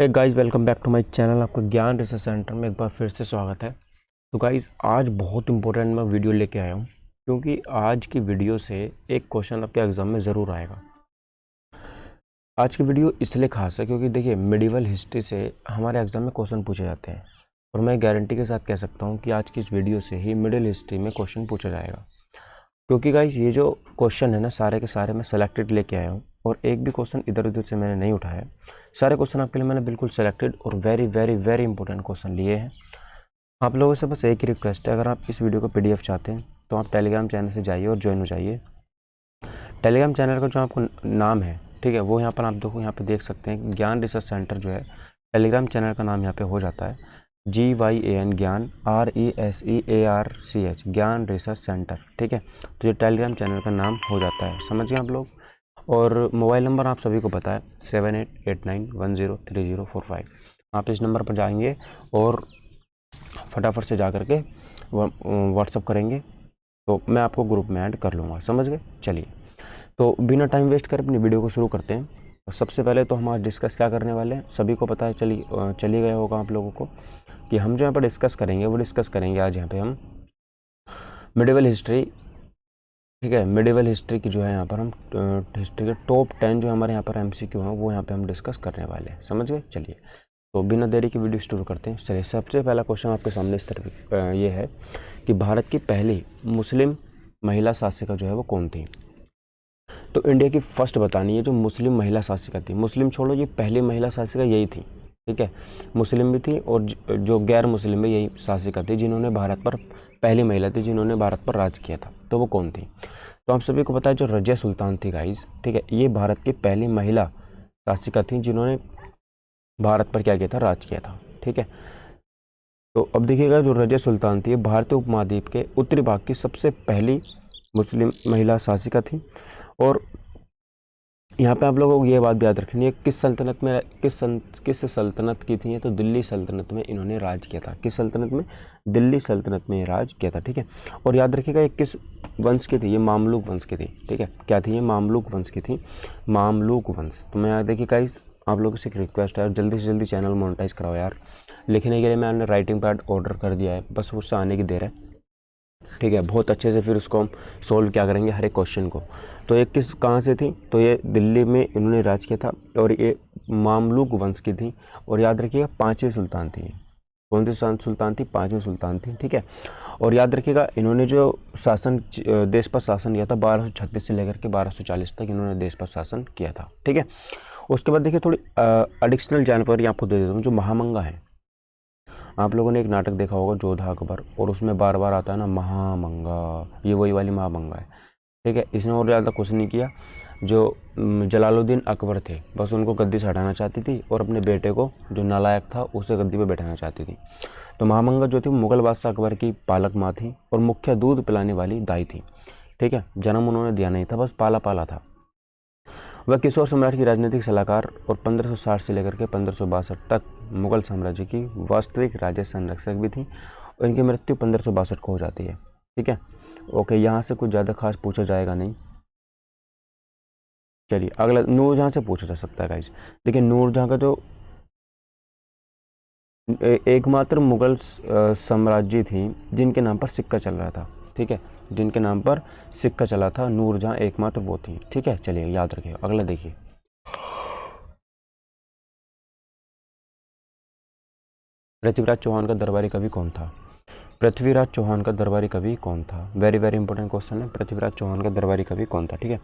Hey guys, welcome back to my channel. आपका ज्ञान research centre में एक बार फिर से स्वागत है। तो गाइस, आज बहुत इंपॉर्टेंट मैं वीडियो लेके आया हूँ, क्योंकि आज की वीडियो से एक क्वेश्चन आपके एग्जाम में ज़रूर आएगा। आज की वीडियो इसलिए खास है क्योंकि देखिए, मिडिवल हिस्ट्री से हमारे एग्जाम में क्वेश्चन पूछे जाते हैं और मैं गारंटी के साथ कह सकता हूँ कि आज की इस वीडियो से ही मिडिल हिस्ट्री में क्वेश्चन पूछा जाएगा। क्योंकि गाइस, ये जो क्वेश्चन है ना, सारे के सारे मैं सेलेक्टेड लेके आया हूँ और एक भी क्वेश्चन इधर उधर से मैंने नहीं उठाया। सारे क्वेश्चन आपके लिए मैंने बिल्कुल सेलेक्टेड और very very very important question लिए हैं। आप लोगों से बस एक ही रिक्वेस्ट है, अगर आप इस वीडियो को PDF चाहते हैं तो आप टेलीग्राम चैनल से जाइए और ज्वाइन हो जाइए। टेलीग्राम चैनल का जो आपको नाम है, ठीक है, वो यहाँ पर आप देखो, यहाँ पे देख सकते हैं ज्ञान रिसर्च सेंटर जो है, टेलीग्राम चैनल का नाम यहाँ पे हो जाता है GYAN ज्ञान RESEARCH ज्ञान रिसर्च सेंटर। ठीक है, तो ये टेलीग्राम चैनल का नाम हो जाता है, समझ गए आप लोग। और मोबाइल नंबर आप सभी को पता है 7889103045। आप इस नंबर पर जाएंगे और फटाफट से जा कर के व्हाट्सअप करेंगे तो मैं आपको ग्रुप में ऐड कर लूँगा, समझ गए। चलिए, तो बिना टाइम वेस्ट कर अपनी वीडियो को शुरू करते हैं। सबसे पहले तो हम आज डिस्कस क्या करने वाले हैं, सभी को पता है, चली गया होगा आप लोगों को कि हम जो यहाँ पर डिस्कस करेंगे वो डिस्कस करेंगे आज यहाँ पे हम मिडिवल हिस्ट्री। ठीक है, मिडिवल हिस्ट्री की जो है यहाँ पर हम हिस्ट्री के टॉप 10 जो हमारे यहाँ पर MCQ हैं वो यहाँ पे हम डिस्कस करने वाले हैं, समझ गए। चलिए, तो बिना देरी की वीडियो शुरू करते हैं। चलिए, सबसे पहला क्वेश्चन आपके सामने इस तरफ ये है कि भारत की पहली मुस्लिम महिला शासिका जो है वो कौन थी। तो इंडिया की फर्स्ट बतानी है जो मुस्लिम महिला शासिका थी। मुस्लिम छोड़ो, ये पहली महिला शासिका यही थी, ठीक है। मुस्लिम भी थी और जो गैर मुस्लिम भी यही शासिका थी जिन्होंने भारत पर, पहली महिला थी जिन्होंने भारत पर राज किया था। तो वो कौन थी? तो आप सभी को पता है जो रजिया सुल्तान थी गाइस, ठीक है, ये भारत की पहली महिला शासिका थी जिन्होंने भारत पर क्या किया था, राज किया था, ठीक है। तो अब देखिएगा, जो रजिया सुल्तान थी भारतीय उपमहाद्वीप के उत्तरी भाग की सबसे पहली मुस्लिम महिला शासिका थी। और यहाँ पे आप लोगों को ये बात भी याद रखनी है, किस सल्तनत में, किस सल्तनत की थी, तो दिल्ली सल्तनत में इन्होंने राज किया था। किस सल्तनत में? दिल्ली सल्तनत में राज किया था, ठीक है। और याद रखिएगा, ये किस वंश की थी? ये मामलुक वंश की थी, ठीक है। क्या थी? ये मामलुक वंश की थी, मामलुक वंश। तो मैं यहाँ देखिएगा, इस आप लोगों से एक रिक्वेस्ट है, जल्दी से जल्दी चैनल मोनेटाइज कराओ यार। लिखने के लिए मैंने राइटिंग पैड ऑर्डर कर दिया है, बस उससे आने की देर है, ठीक है। बहुत अच्छे से फिर उसको हम सोल्व क्या करेंगे, हर एक क्वेश्चन को। तो ये किस, कहाँ से थी? तो ये दिल्ली में इन्होंने राज किया था और ये मामलुक वंश की थी। और याद रखिएगा, 5वीं सुल्तान थी। कौन सी सुल्तान थी? 5वीं सुल्तान थी, ठीक है। और याद रखिएगा, इन्होंने जो शासन, देश पर शासन किया था 1236 से लेकर के 1240 तक इन्होंने देश पर शासन किया था, ठीक है। उसके बाद देखिए, थोड़ी एडिशनल जानकारी आपको दे देता हूँ। जो महामंगा है, आप लोगों ने एक नाटक देखा होगा जोधा अकबर, और उसमें बार बार आता है ना महामंगा, ये वही वाली महामंगा है, ठीक है। इसने और ज़्यादा कुछ नहीं किया। जो जलालुद्दीन अकबर थे, बस उनको गद्दी से हटाना चाहती थी और अपने बेटे को, जो नालायक था, उसे गद्दी पे बैठाना चाहती थी। तो महामंगा जो थी मुगल बादशाह अकबर की पालक माँ थी और मुख्य दूध पिलाने वाली दाई थी, ठीक है। जन्म उन्होंने दिया नहीं था, बस पाला पाला था। वह किशोर सम्राट की राजनीतिक सलाहकार और 1560 से लेकर के 1562 तक मुगल साम्राज्य की वास्तविक राज्य संरक्षक भी थी और इनकी मृत्यु 1562 को हो जाती है, ठीक है। ओके, यहाँ से कुछ ज़्यादा खास पूछा जाएगा नहीं। चलिए, अगला नूरजहाँ से पूछा जा सकता है गाइस। देखिए, नूरजहाँ का जो एकमात्र मुगल साम्राज्य थी जिनके नाम पर सिक्का चल रहा था, ठीक है, जिनके नाम पर सिक्का चला था, नूरजहाँ एकमात्र वो थी, ठीक है। चलिए, याद रखिए। अगला देखिए, पृथ्वीराज चौहान का दरबारी कवि कौन था? पृथ्वीराज चौहान का दरबारी कवि कौन था? वेरी वेरी इंपॉर्टेंट क्वेश्चन है, पृथ्वीराज चौहान का दरबारी कवि कौन था, ठीक है।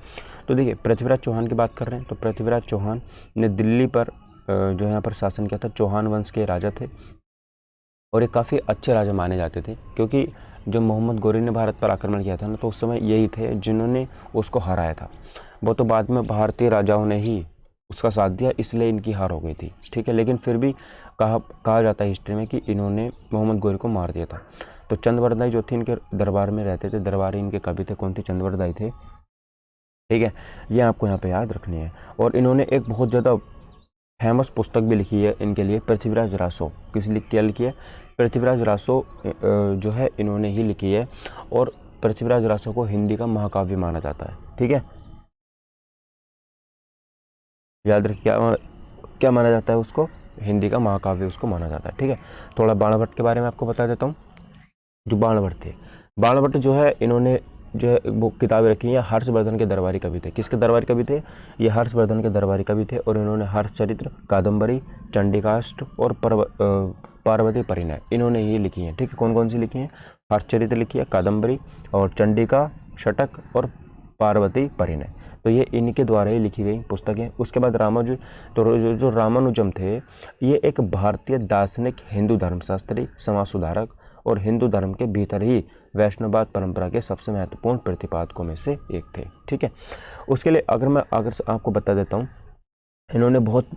तो देखिए, पृथ्वीराज चौहान की बात कर रहे हैं तो पृथ्वीराज चौहान ने दिल्ली पर जो यहाँ पर शासन किया था। चौहान वंश के राजा थे और ये काफ़ी अच्छे राजा माने जाते थे, क्योंकि जब मोहम्मद गोरी ने भारत पर आक्रमण किया था ना, तो उस समय यही थे जिन्होंने उसको हराया था। वो तो बाद में भारतीय राजाओं ने ही उसका साथ दिया, इसलिए इनकी हार हो गई थी, ठीक है। लेकिन फिर भी कहा जाता है हिस्ट्री में कि इन्होंने मोहम्मद गोरी को मार दिया था। तो चंद्रवरदाई जो थे इनके दरबार में रहते थे, दरबारी इनके कवि थे। कौन थे? चंद्रवरदाई थे, ठीक है। ये आपको यहाँ पे याद रखनी है। और इन्होंने एक बहुत ज़्यादा फेमस पुस्तक भी लिखी है इनके लिए, पृथ्वीराज रासो। क्या लिखी है? पृथ्वीराज रासो जो है इन्होंने ही लिखी है और पृथ्वीराज रासो को हिंदी का महाकाव्य माना जाता है, ठीक है। याद रखिए, क्या माना जाता है उसको? हिंदी का महाकाव्य उसको माना जाता है। ठीक है, थोड़ा बाणभट्ट के बारे में आपको बता देता हूँ। जो बाणभट्ट थे, बाणभट्ट जो है इन्होंने जो है वो किताबें रखी हैं। हर्षवर्धन के दरबारी कवि थे। किसके दरबारी कवि थे? ये हर्षवर्धन के दरबारी कवि थे और इन्होंने हर्षचरित्र, कादम्बरी, चंडिकाष्ट और पार्वती परिणय इन्होंने ये लिखी हैं। ठीक है, कौन कौन सी लिखी हैं? हर्षचरित्र लिखी है, कादम्बरी और चंडिका षटक और पार्वती परिणय। तो ये इनके द्वारा ही लिखी गई पुस्तकें। उसके बाद रामानुज, तो जो रामानुजम थे ये एक भारतीय दार्शनिक, हिंदू धर्मशास्त्री, समाज सुधारक और हिंदू धर्म के भीतर ही वैष्णववाद परंपरा के सबसे महत्वपूर्ण प्रतिपादकों में से एक थे। ठीक है, उसके लिए अगर आपको बता देता हूँ, इन्होंने बहुत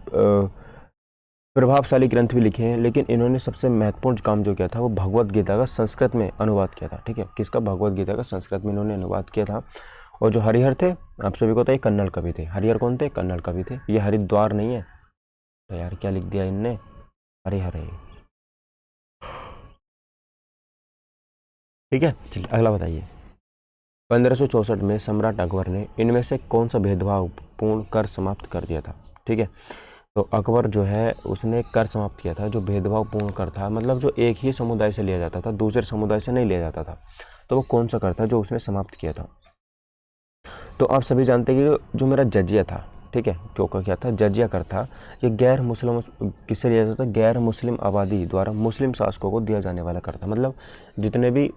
प्रभावशाली ग्रंथ भी लिखे हैं, लेकिन इन्होंने सबसे महत्वपूर्ण काम जो किया था वो भगवत गीता का संस्कृत में अनुवाद किया था। ठीक है, किसका? भगवत गीता का संस्कृत में इन्होंने अनुवाद किया था। और जो हरिहर थे, आप सभी को तो ये कन्नड़ कवि थे। हरिहर कौन थे? कन्नड़ कवि थे। ये हरिद्वार नहीं है, तो यार क्या लिख दिया इनने? हरिहर है। ठीक है, चलिए अगला बताइए। 1564 में सम्राट अकबर ने इनमें से कौन सा भेदभाव पूर्ण कर समाप्त कर दिया था? ठीक है, तो अकबर जो है उसने कर समाप्त किया था। जो भेदभाव पूर्ण कर था, मतलब जो एक ही समुदाय से लिया जाता था, दूसरे समुदाय से नहीं लिया जाता था, तो वो कौन सा कर था जो उसने समाप्त किया था? तो आप सभी जानते हैं कि जो मेरा जजिया था, ठीक है, क्यों का क्या था? जजिया कर था, ये गैर मुस्लिम, किससे लिया जाता था? गैर मुस्लिम आबादी द्वारा मुस्लिम शासकों को दिया जाने वाला कर था। मतलब जितने भी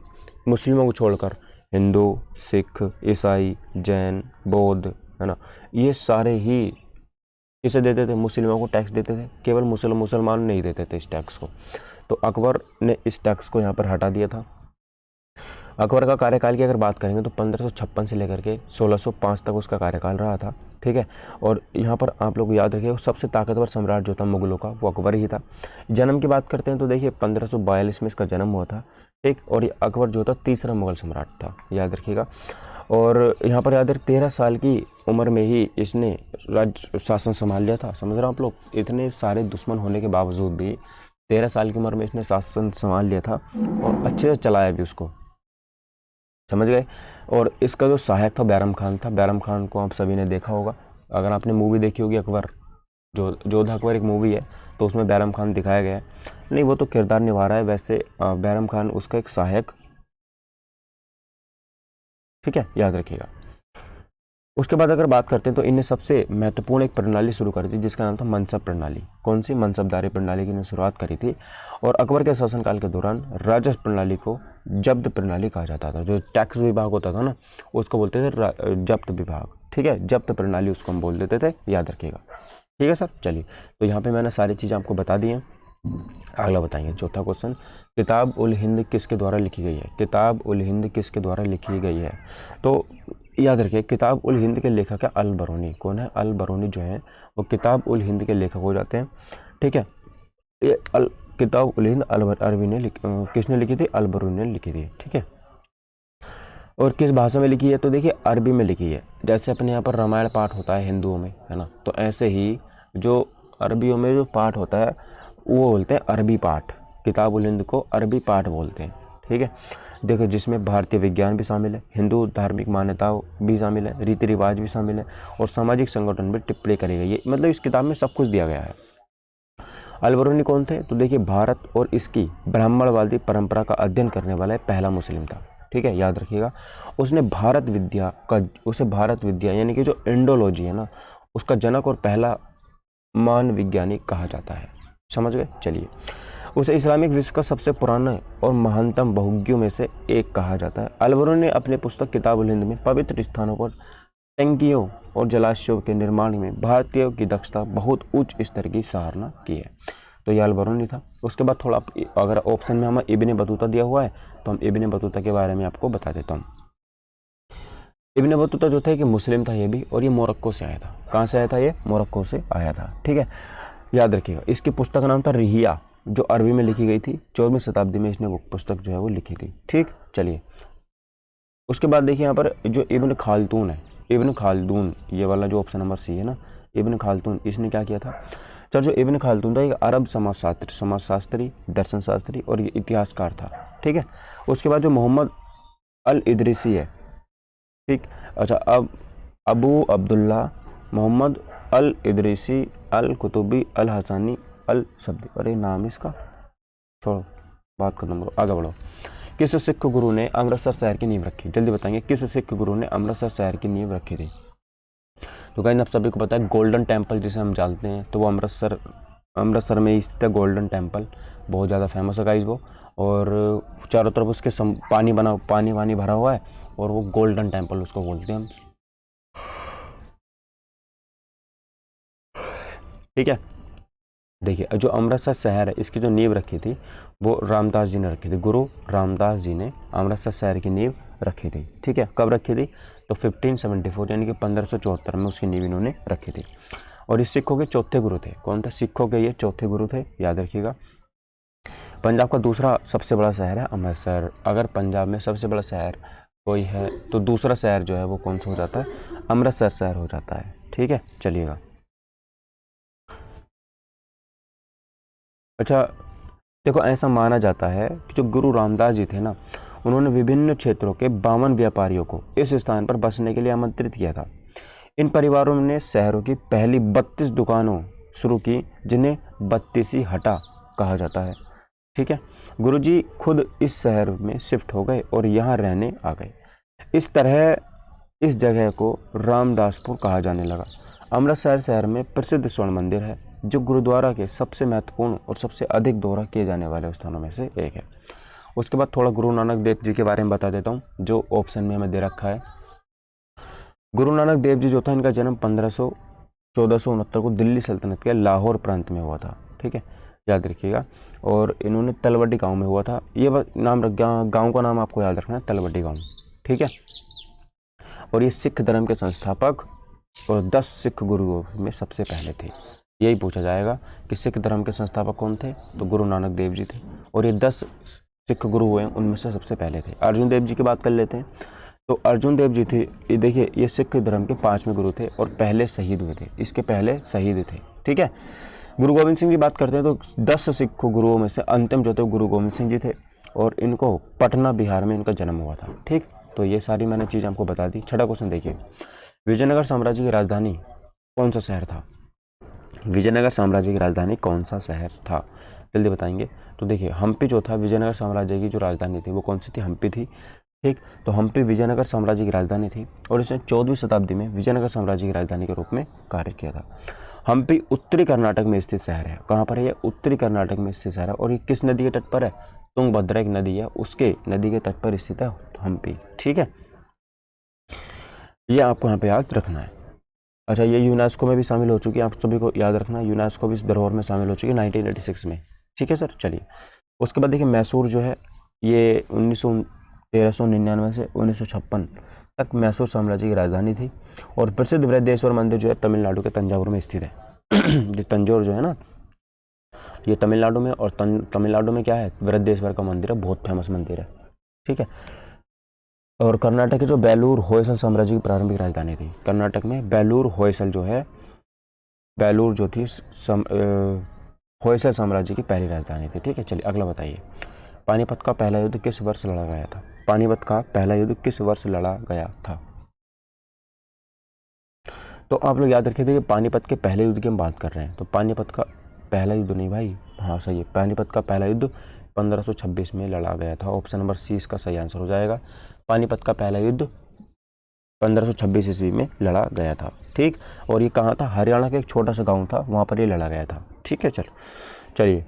मुस्लिमों को छोड़कर हिंदू, सिख, ईसाई, जैन, बौद्ध, है ना, ये सारे ही किसे देते थे? मुस्लिमों को टैक्स देते थे। केवल मुसलमान नहीं देते थे इस टैक्स को। तो अकबर ने इस टैक्स को यहाँ पर हटा दिया था। अकबर का कार्यकाल की अगर बात करेंगे तो 1556 से लेकर के 1605 तक उसका कार्यकाल रहा था। ठीक है, और यहाँ पर आप लोग याद रखिए सबसे ताकतवर सम्राट जो था मुगलों का वो अकबर ही था। जन्म की बात करते हैं तो देखिए 1542 में इसका जन्म हुआ था। ठीक, और ये अकबर जो था तीसरा मुगल सम्राट था, याद रखिएगा। और यहाँ पर याद रखिए 13 साल की उम्र में ही इसने राज्य शासन संभाल लिया था। समझ रहे हो आप लोग? इतने सारे दुश्मन होने के बावजूद भी 13 साल की उम्र में इसने शासन संभाल लिया था और अच्छे से चलाया भी उसको। समझ गए? और इसका जो सहायक था बैरम खान था। बैरम खान को आप सभी ने देखा होगा, अगर आपने मूवी देखी होगी अकबर, जो जोधा अकबर एक मूवी है, तो उसमें बैरम खान दिखाया गया है। नहीं, वो तो किरदार निभा रहा है, वैसे बैरम खान उसका एक सहायक। ठीक है, याद रखिएगा। उसके बाद अगर बात करते हैं तो इनने सबसे महत्वपूर्ण एक प्रणाली शुरू कर दी जिसका नाम था मनसब प्रणाली। कौन सी? मनसबदारी प्रणाली की इन्होंने शुरुआत करी थी। और अकबर के शासनकाल के दौरान राजस्व प्रणाली को जब्त प्रणाली कहा जाता था। जो टैक्स विभाग होता था ना, उसको बोलते थे जब्त विभाग। ठीक है, जब्त प्रणाली उसको हम बोल देते थे, याद रखिएगा। ठीक है सर, चलिए, तो यहाँ पे मैंने सारी चीज़ें आपको बता दी हैं। अगला बताएंगे, चौथा क्वेश्चन, किताब उल हिंद किसके द्वारा लिखी गई है? किताब उल हिंद किसके द्वारा लिखी गई है? तो याद रखिए किताब उल हिंद के लेखक है अल बरूनी। कौन है? अल बरूनी जो है वो किताब उल हिंद के लेखक हो जाते हैं। ठीक है, ये किताब उल हिंद अरबी ने किसने लिखी थी? अल बरूनी ने लिखी थी। ठीक है, और किस भाषा में लिखी है? तो देखिए अरबी में लिखी है। जैसे अपने यहाँ पर रामायण पाठ होता है हिंदुओं में, है ना, तो ऐसे ही जो अरबियों में जो पाठ होता है वो बोलते हैं अरबी पाठ। किताब उल हिंद को अरबी पाठ बोलते हैं। ठीक है, देखो जिसमें भारतीय विज्ञान भी शामिल है, हिंदू धार्मिक मान्यताओं भी शामिल है, रीति रिवाज भी शामिल है और सामाजिक संगठन भी टिप्पणी करी गई है। मतलब इस किताब में सब कुछ दिया गया है। अल बरूनी कौन थे? तो देखिए भारत और इसकी ब्राह्मणवादी परंपरा का अध्ययन करने वाला पहला मुस्लिम था। ठीक है, याद रखिएगा। उसे भारत विद्या यानी कि जो इंडोलॉजी है ना, उसका जनक और पहला मान वैज्ञानिक कहा जाता है। समझ गए? चलिए, उसे इस्लामिक विश्व का सबसे पुराना और महानतम बहुज्ञों में से एक कहा जाता है। अल बरूनी ने अपने पुस्तक किताब उल हिंद में पवित्र स्थानों पर टंकियों और जलाशयों के निर्माण में भारतीयों की दक्षता बहुत उच्च स्तर की सराहना की है। तो ये अल बरूनी था। उसके बाद थोड़ा अगर ऑप्शन में हमें इब्ने बतूता दिया हुआ है तो हम इब्ने बतूता के बारे में आपको बता देता हूँ। इब्ने बतूता जो था कि मुस्लिम था ये भी, और ये मोरक्को से आया था। कहाँ से आया था? ये मोरक्को से आया था। ठीक है, याद रखिएगा। इसकी पुस्तक का नाम था रिहिया, जो अरबी में लिखी गई थी। 14वीं शताब्दी में इसने वो पुस्तक जो है वो लिखी थी। ठीक, चलिए, उसके बाद देखिए यहाँ पर जो इब्न खालदून है, इब्न खालदून, ये वाला जो ऑप्शन नंबर सी है ना, इब्न खालदून, इसने क्या किया था? चल, जो इब्न खालदून था एक अरब समाजशास्त्री, दर्शन शास्त्री और ये इतिहासकार था। ठीक है, उसके बाद जो मोहम्मद अल इदरीसी है, ठीक, अच्छा, अब अबू अब्दुल्ला मोहम्मद अल इदरीसी अल कुतुबी अल हसानी अल सब्दी। अरे नाम इसका छोड़ो, बात खत्म करो, आगे बढ़ो। किस सिख गुरु ने अमृतसर शहर की नींव रखी? जल्दी बताएंगे, किस सिख गुरु ने अमृतसर शहर की नींव रखी थी? तो गाइस आप सभी को पता है गोल्डन टेम्पल जिसे हम जानते हैं, तो वो अमृतसर में स्थित है गोल्डन टेम्पल, बहुत ज़्यादा फेमस है गाइस वो। और चारों तरफ उसके पानी वानी भरा हुआ है, और वो गोल्डन टेम्पल उसको बोलते हैं हम, ठीक है। देखिए जो अमृतसर शहर है इसकी जो नींव रखी थी वो रामदास जी ने रखी थी, गुरु रामदास जी ने अमृतसर शहर की नींव रखी थी, ठीक है। कब रखी थी? तो 1574 यानी कि 1574 में उसकी नींव इन्होंने रखी थी। और ये सिखों के चौथे गुरु थे। कौन थे? सिखों के ये चौथे गुरु थे, याद रखिएगा। पंजाब का दूसरा सबसे बड़ा शहर है अमृतसर। अगर पंजाब में सबसे बड़ा शहर कोई है तो दूसरा शहर जो है वो कौन सा हो जाता है? अमृतसर शहर हो जाता है, ठीक है। चलिएगा, अच्छा देखो ऐसा माना जाता है कि जो गुरु रामदास जी थे ना, उन्होंने विभिन्न क्षेत्रों के 52 व्यापारियों को इस स्थान पर बसने के लिए आमंत्रित किया था। इन परिवारों ने शहरों की पहली 32 दुकानों शुरू की, जिन्हें 32 हटा कहा जाता है, ठीक है। गुरुजी खुद इस शहर में शिफ्ट हो गए और यहाँ रहने आ गए। इस तरह इस जगह को रामदासपुर कहा जाने लगा। अमृतसर शहर में प्रसिद्ध स्वर्ण मंदिर है, जो गुरुद्वारा के सबसे महत्वपूर्ण और सबसे अधिक दौरा किए जाने वाले स्थानों में से एक है। उसके बाद थोड़ा गुरु नानक देव जी के बारे में बता देता हूँ, जो ऑप्शन में हमें दे रखा है। गुरु नानक देव जी जो था, इनका जन्म 1469 को दिल्ली सल्तनत के लाहौर प्रांत में हुआ था, ठीक है, याद रखिएगा। और इन्होंने तलवड्डी गांव में हुआ था। ये नाम गांव का नाम आपको याद रखना है, तलवड्डी गांव, ठीक है। और ये सिख धर्म के संस्थापक और 10 सिख गुरुओं में सबसे पहले थे। यही पूछा जाएगा कि सिख धर्म के संस्थापक कौन थे, तो गुरु नानक देव जी थे। और ये 10 सिख गुरु हुए उनमें से सबसे पहले थे। अर्जुन देव जी की बात कर लेते हैं। तो अर्जुन देव जी थे, ये देखिए ये सिख धर्म के 5वें गुरु थे और पहले शहीद हुए थे, इसके पहले शहीद थे, ठीक है। गुरु गोविंद सिंह की बात करते हैं तो 10 सिख गुरुओं में से अंतिम जो थे गुरु गोविंद सिंह जी थे, और इनको पटना बिहार में इनका जन्म हुआ था, ठीक। तो ये सारी मैंने चीज़ आपको बता दी। छठा क्वेश्चन देखिए, विजयनगर साम्राज्य की राजधानी कौन सा शहर था? विजयनगर साम्राज्य की राजधानी कौन सा शहर था? जल्दी बताएंगे। तो देखिए हम्पी जो था, विजयनगर साम्राज्य की जो राजधानी थी वो कौन सी थी? हम्पी थी, ठीक। तो हम्पी विजयनगर साम्राज्य की राजधानी थी, और इसने 14वीं शताब्दी में विजयनगर साम्राज्य की राजधानी के रूप में कार्य किया था। हम्पी उत्तरी कर्नाटक में स्थित शहर है। कहाँ पर है ये? उत्तरी कर्नाटक में स्थित शहर है। और ये किस नदी के तट पर है? तुंगभद्रा एक नदी है, उसके नदी के तट पर स्थित है हम्पी, ठीक है। ये आपको यहाँ पे याद रखना है। अच्छा ये यूनेस्को में भी शामिल हो चुकी है, आप सभी को याद रखना है, यूनेस्को भी इस धरोहर में शामिल हो चुकी है 1986 में, ठीक है सर। चलिए उसके बाद देखिए मैसूर जो है ये 1399 से 1956 तक मैसूर साम्राज्य की राजधानी थी। और प्रसिद्ध बृहदेश्वर मंदिर जो है तमिलनाडु के तंजावुर में स्थित है। ये तंजौर जो है ना, ये तमिलनाडु में, और तमिलनाडु में क्या है? बृहदेश्वर का मंदिर है, बहुत फेमस मंदिर है, ठीक है। और कर्नाटक के जो बेलूर होयसल साम्राज्य की प्रारंभिक राजधानी थी। कर्नाटक में बेलूर होयसल जो है, बेलूर जो थी होयसल साम्राज्य की पहली राजधानी थी, ठीक है। चलिए अगला बताइए, पानीपत का पहला युद्ध किस वर्ष लड़ा गया था? पानीपत का पहला युद्ध किस वर्ष लड़ा गया था? तो आप लोग याद रखिए, देखिए पानीपत के पहले युद्ध की हम बात कर रहे हैं, तो पानीपत का पहला युद्ध नहीं भाई, हाँ सही है, पानीपत का पहला युद्ध 1526 में लड़ा गया था। ऑप्शन नंबर सी इसका सही आंसर हो जाएगा। पानीपत का पहला युद्ध 1526 ईस्वी में लड़ा गया था, ठीक। और ये कहाँ था? हरियाणा का एक छोटा सा गाँव था, वहाँ पर ये लड़ा गया था, ठीक है। चलिए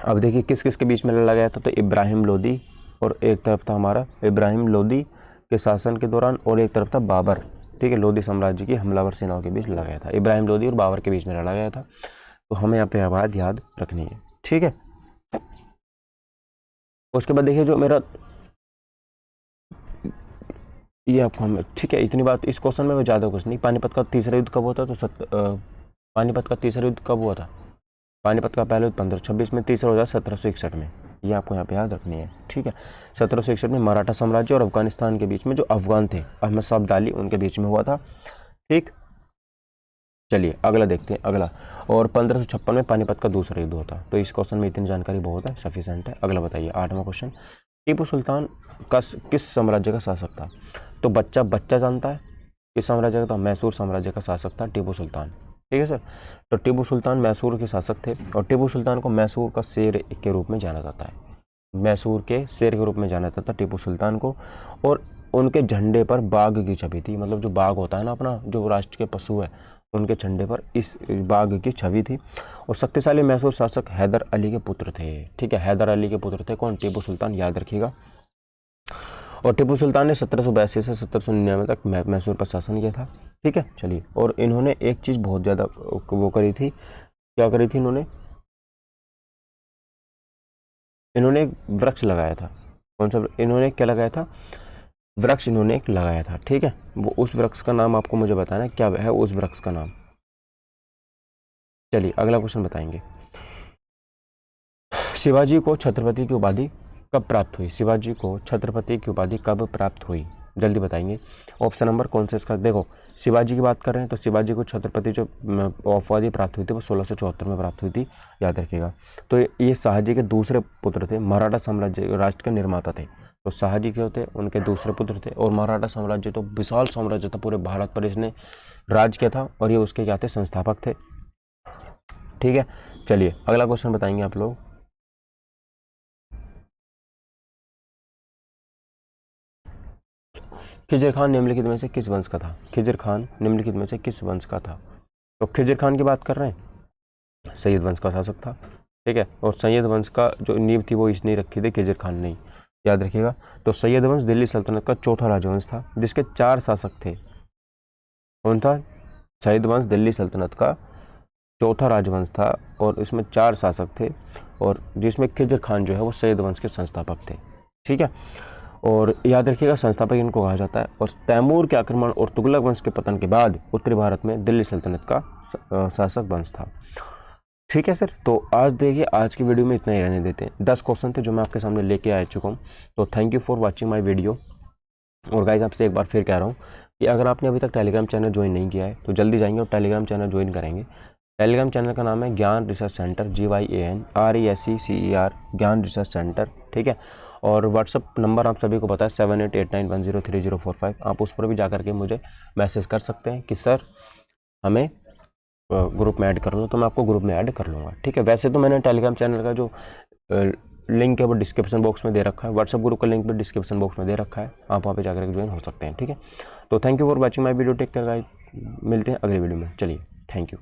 अब देखिए किस किस के बीच में लड़ा गया था। तो इब्राहिम लोदी, और एक तरफ था हमारा इब्राहिम लोदी के शासन के दौरान, और एक तरफ था बाबर, ठीक है। लोदी साम्राज्य की हमलावर सेनाओं के बीच लड़ा गया था। इब्राहिम लोदी और बाबर के बीच में लड़ा गया था। तो हमें यहाँ पे आवाज़ याद रखनी है, ठीक है। उसके बाद देखिए जो मेरा ये आपको हम, ठीक है, इतनी बात इस क्वेश्चन में मैं ज़्यादा कुछ नहीं। पानीपत का तीसरा युद्ध कब होता? तो पानीपत का तीसरा युद्ध कब हुआ था? पानीपत का पहला युद्ध 1526 में, तीसरा हो जाता 1761 में। ये आपको यहाँ पे याद रखनी है, ठीक है। 1761 में मराठा साम्राज्य और अफगानिस्तान के बीच में, जो अफगान थे अहमद शाह अब्दाली, उनके बीच में हुआ था, ठीक। चलिए अगला देखते हैं, अगला। और 1556 में पानीपत का दूसरा युद्ध होता। तो इस क्वेश्चन में इतनी जानकारी बहुत है, सफिशिएंट है। अगला बताइए, 8वां क्वेश्चन, टीपू सुल्तान का किस साम्राज्य का शासक था? तो बच्चा जानता है किस साम्राज्य का था? मैसूर साम्राज्य का शासक था टीपू सुल्तान, ठीक है सर। तो टीपू सुल्तान मैसूर के शासक थे और टीपू सुल्तान को मैसूर का शेर के रूप में जाना जाता है। मैसूर के शेर के रूप में जाना जाता था टीपू सुल्तान को। और उनके झंडे पर बाघ की छवि थी, मतलब जो बाघ होता है ना अपना, जो राष्ट्र के पशु है, उनके झंडे पर इस बाघ की छवि थी। और शक्तिशाली मैसूर शासक हैदर अली के पुत्र थे। ठीक है, हैदर अली के पुत्र थे कौन? टीपू सुल्तान, याद रखिएगा। और टीपू सुल्तान ने 1782 से 1799 तक मैसूर पर शासन किया था। ठीक है, चलिए। और इन्होंने एक चीज़ बहुत ज़्यादा वो करी थी, क्या करी थी इन्होंने एक वृक्ष लगाया था। कौन सा? इन्होंने क्या लगाया था? वृक्ष इन्होंने एक लगाया था। ठीक है, वो उस वृक्ष का नाम आपको मुझे बताना है, क्या है उस वृक्ष का नाम। चलिए अगला क्वेश्चन बताएंगे। शिवाजी को छत्रपति की उपाधि कब प्राप्त हुई? शिवाजी को छत्रपति की उपाधि कब प्राप्त हुई? जल्दी बताएंगे। ऑप्शन नंबर कौन से इसका? देखो, शिवाजी की बात कर रहे हैं तो शिवाजी को छत्रपति जो उपाधि प्राप्त हुई थी वो 1674 में प्राप्त हुई थी, याद रखिएगा। तो ये शाहजी के दूसरे पुत्र थे, मराठा साम्राज्य राष्ट्र के निर्माता थे। तो शाहजी के होते उनके दूसरे पुत्र थे। और मराठा साम्राज्य तो विशाल साम्राज्य था, पूरे भारत पर इसने राज किया था और ये उसके क्या थे? संस्थापक थे। ठीक है, चलिए अगला क्वेश्चन बताएंगे आप लोग। खिजर खान निम्नलिखित में से किस वंश का था? खिजर खान निम्नलिखित में से किस वंश का था? तो खिजर खान की बात कर रहे हैं, सैयद वंश का शासक था। ठीक है, और सैयद वंश का जो नींव थी वो इसने रखी थी, खिजर खान ने, याद रखिएगा। तो सैयद वंश दिल्ली सल्तनत का चौथा राजवंश था जिसके 4 शासक थे। कौन था? सैयद वंश दिल्ली सल्तनत का चौथा राजवंश था और इसमें 4 शासक थे, और जिसमें खिजर खान जो है वो सैयद वंश के संस्थापक थे। ठीक है, और याद रखिएगा संस्थापक इनको कहा जाता है। और तैमूर के आक्रमण और तुगलक वंश के पतन के बाद उत्तरी भारत में दिल्ली सल्तनत का शासक वंश था। ठीक है सर, तो आज देखिए आज की वीडियो में इतना ही रहने देते हैं। 10 क्वेश्चन थे जो मैं आपके सामने लेके आ चुका हूँ। तो thank you for watching my video. और गाइज आपसे एक बार फिर कह रहा हूँ कि अगर आपने अभी तक टेलीग्राम चैनल ज्वाइन नहीं किया है तो जल्दी जाएंगे और टेलीग्राम चैनल ज्वाइन करेंगे। टेलीग्राम चैनल का नाम है ज्ञान रिसर्च सेंटर, GYANRESECER, ज्ञान रिसर्च सेंटर। ठीक है, और व्हाट्सअप नंबर आप सभी को पता है 7889103045। आप उस पर भी जाकर के मुझे मैसेज कर सकते हैं कि सर हमें ग्रुप में ऐड कर लो, तो मैं आपको ग्रुप में ऐड कर लूँगा। ठीक है, वैसे तो मैंने टेलीग्राम चैनल का जो लिंक है वो डिस्क्रिप्शन बॉक्स में दे रखा है, व्हाट्सअप ग्रुप का लिंक भी डिस्क्रिप्शन बॉक्स में दे रखा है, आप वहाँ पे जाकर के ज्वाइन हो सकते हैं। ठीक है, तो thank you for watching my video. Take care guys, मिलते हैं अगली वीडियो में। चलिए, थैंक यू।